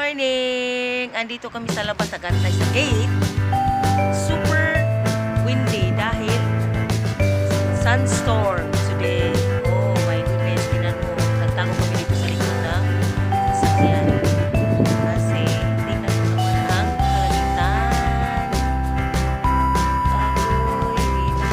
morning! Andito kami sa labas, nagantay sa gate. Super windy dahil sunstorm today. Oh my goodness, tinan mo. Nagtago kami dito sa likod ng sasakyan. Kasi tingnan mo naman ang kalangitan. Agoy, dito.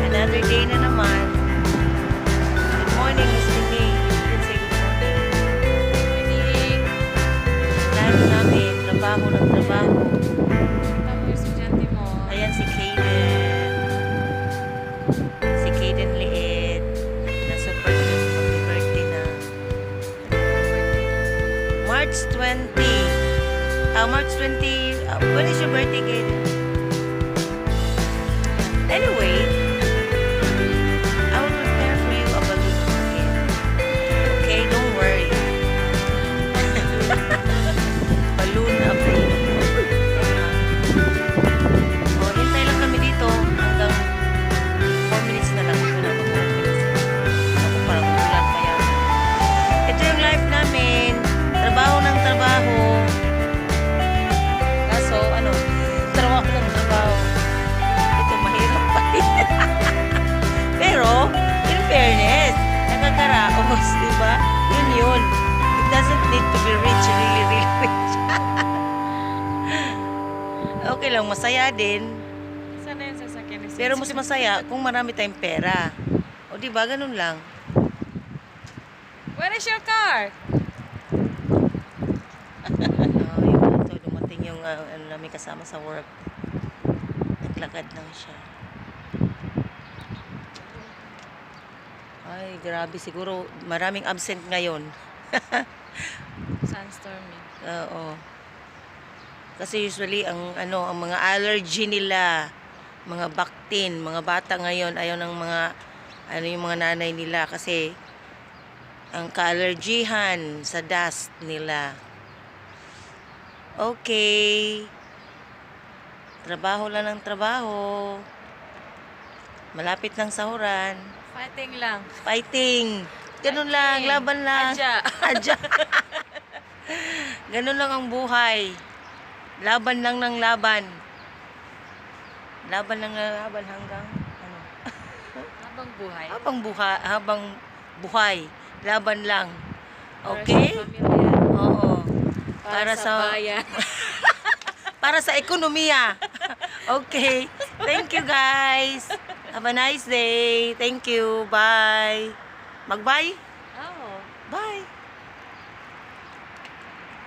Another day na naman. Good morning, Miss Mimi. You can say good morning. Life namin, trabaho ng trabaho. Tama yung estudyante mo. Ayan si Kaden. Si Kaden liit. Na super cute. Happy birthday na. March 20. March 20. When is your birthday, Kaden? Anyway, I will prepare for you a balloon again. Okay, don't worry. Balloon available. Oh, hintay lang kami dito hanggang 4 minutes na lang. Ito na, 4 minutes. Ako parang ulan pa yan. Ito yung life namin. Trabaho ng trabaho. Kaso, trabaho ng trabaho. Pero, in fairness, nakakaraos, diba? Yun. It doesn't need to be rich, really rich. Okay lang, masaya din. Sana yung sasakyan ni Pero mas masaya kung marami tayong pera. O diba, ganun lang. Where is your car? Ito, dumating yung namin kasama sa work. Naglakad lang siya. Ay, grabe. Siguro maraming absent ngayon. Sunstorm eh. Oo. Kasi usually ang mga allergy nila, mga baktin, mga bata ngayon ayaw ng mga yung mga nanay nila kasi ang ka-allergihan sa dust nila. Okay. Trabaho lang ng trabaho. Malapit ng sahuran. Fighting lang. Fighting. Ganun lang, laban lang. Adya. Ganun lang ang buhay. Laban lang ng laban. Laban lang ng laban hanggang Habang buhay. habang buhay. Laban lang. Para Okay? sa pamilya. Oo. Para sa bayan. Para sa ekonomiya. Okay. Thank you, guys. Have a nice day. Thank you. Bye. Mag-bye? Oh. Bye.